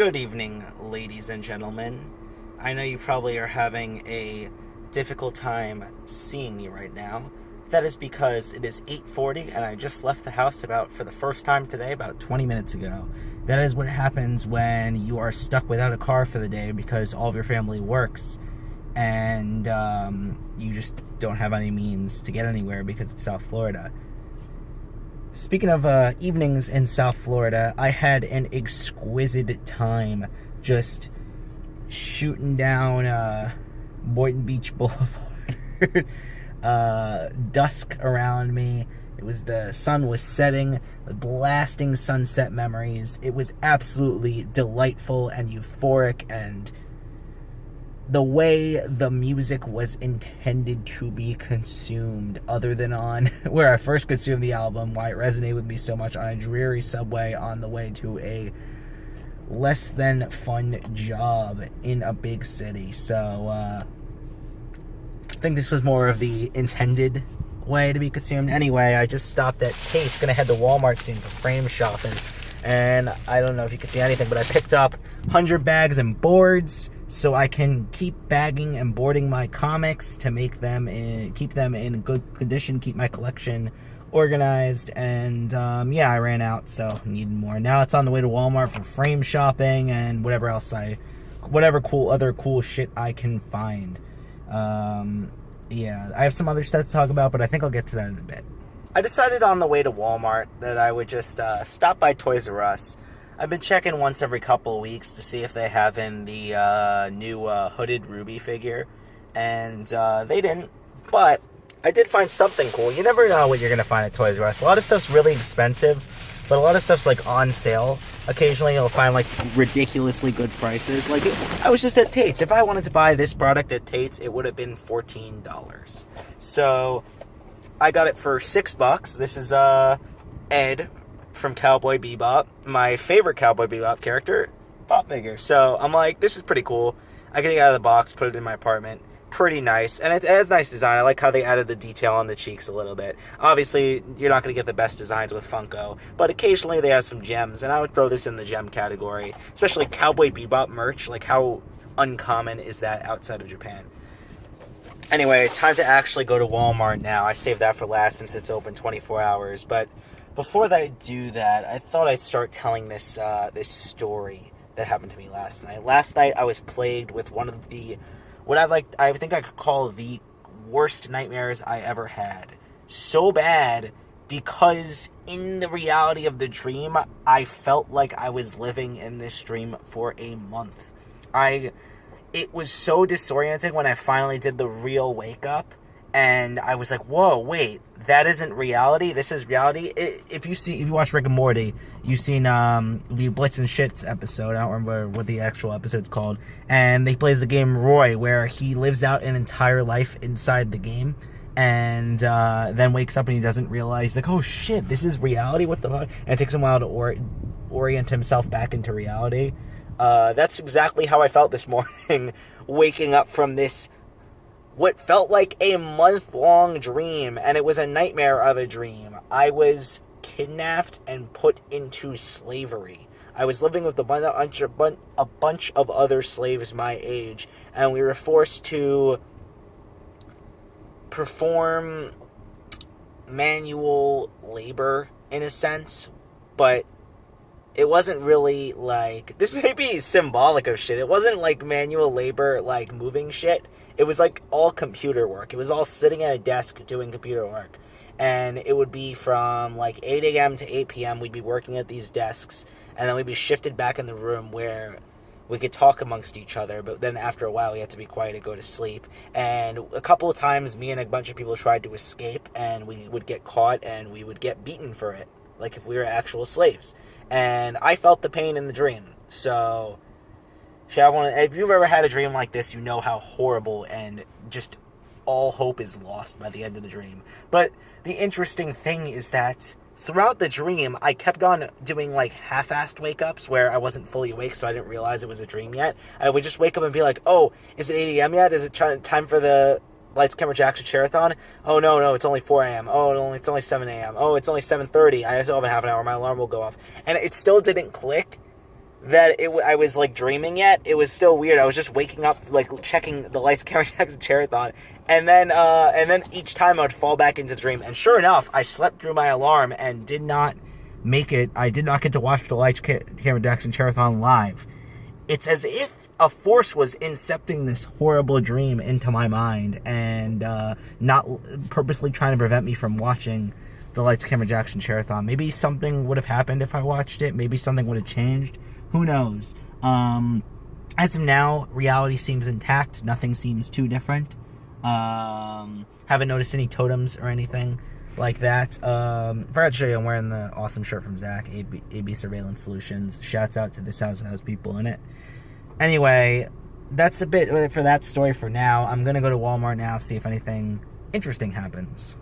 Good evening, ladies and gentlemen. I know you probably are having a difficult time seeing me right now. That is because it is 8:40 and I just left the house for the first time today, about 20 minutes ago. That is what happens when you are stuck without a car for the day because all of your family works and you just don't have any means to get anywhere because it's South Florida. Speaking of evenings in South Florida, I had an exquisite time just shooting down Boynton Beach Boulevard. Dusk around me. The sun was setting, blasting sunset memories. It was absolutely delightful and euphoric, and the way the music was intended to be consumed, other than on where I first consumed the album, why it resonated with me so much on a dreary subway on the way to a less than fun job in a big city. So I think this was more of the intended way to be consumed. Anyway, I just stopped at Tate's, gonna head to Walmart soon for frame shopping, and I don't know if you can see anything, but I picked up 100 bags and boards so I can keep bagging and boarding my comics to keep them in good condition, keep my collection organized, and I ran out, so needed more. Now it's on the way to Walmart for frame shopping and whatever other cool shit I can find. I have some other stuff to talk about, but I think I'll get to that in a bit. I decided on the way to Walmart that I would just stop by Toys R Us. I've been checking once every couple of weeks to see if they have in the new hooded Ruby figure, and they didn't, but I did find something cool. You never know what you're going to find at Toys R Us. A lot of stuff's really expensive, but a lot of stuff's like on sale. Occasionally you'll find like ridiculously good prices. Like I was just at Tate's. If I wanted to buy this product at Tate's, it would have been $14. So I got it for $6. This is Ed from Cowboy Bebop, my favorite Cowboy Bebop character, pop figure. So I'm like, this is pretty cool. I get it out of the box, put it in my apartment. Pretty nice, and it has nice design. I like how they added the detail on the cheeks a little bit. Obviously, you're not going to get the best designs with Funko, but occasionally they have some gems, and I would throw this in the gem category, especially Cowboy Bebop merch. Like, how uncommon is that outside of Japan? Anyway, time to actually go to Walmart now. I saved that for last since it's open 24 hours, but before I do that, I thought I'd start telling this story that happened to me last night. Last night, I was plagued with one of the I think I could call the worst nightmares I ever had. So bad because in the reality of the dream, I felt like I was living in this dream for a month. It was so disorienting when I finally did the real wake up, and I was like, whoa, wait, that isn't reality, this is reality. If you watch Rick and Morty, you've seen the Blitz and Shits episode. I don't remember what the actual episode's called, and he plays the game Roy, where he lives out an entire life inside the game, and then wakes up and he doesn't realize, like, oh shit, this is reality, what the fuck? And it takes him a while to orient himself back into reality. That's exactly how I felt this morning, waking up from this what felt like a month-long dream, and it was a nightmare of a dream. I was kidnapped and put into slavery. I was living with a bunch of other slaves my age, and we were forced to perform manual labor, in a sense, but it wasn't really like, this may be symbolic of shit, it wasn't like manual labor, like moving shit. It was like all computer work. It was all sitting at a desk doing computer work. And it would be from like 8 a.m. to 8 p.m. We'd be working at these desks. And then we'd be shifted back in the room where we could talk amongst each other. But then after a while, we had to be quiet and go to sleep. And a couple of times, me and a bunch of people tried to escape. And we would get caught and we would get beaten for it. Like if we were actual slaves. And I felt the pain in the dream. So if you've ever had a dream like this, you know how horrible and just all hope is lost by the end of the dream. But the interesting thing is that throughout the dream, I kept on doing like half-assed wake-ups where I wasn't fully awake, so I didn't realize it was a dream yet. I would just wake up and be like, oh, is it 8 a.m. yet? Is it time for the Lights, Camera, Jackson Charathon? Oh, no, it's only 4 a.m. Oh, no, it's only 7 a.m. Oh, it's only 7:30. I still have a half an hour. My alarm will go off. And it still didn't click that I was like dreaming yet. It was still weird. I was just waking up, like checking the lights, camera, checks, and charathon, and then each time I would fall back into the dream. And sure enough, I slept through my alarm and did not make it. I did not get to watch the lights, camera, decks, and charathon live. It's as if a force was incepting this horrible dream into my mind and not purposely trying to prevent me from watching the lights, camera, Jackson Charathon. Maybe something would have happened if I watched it. Maybe something would have changed. Who knows? As of now, reality seems intact. Nothing seems too different. Haven't noticed any totems or anything like that. Forgot to show you, I'm wearing the awesome shirt from Zach, AB Surveillance Solutions. Shouts out to this house that has people in it. Anyway, that's a bit for that story for now. I'm going to go to Walmart now, see if anything interesting happens.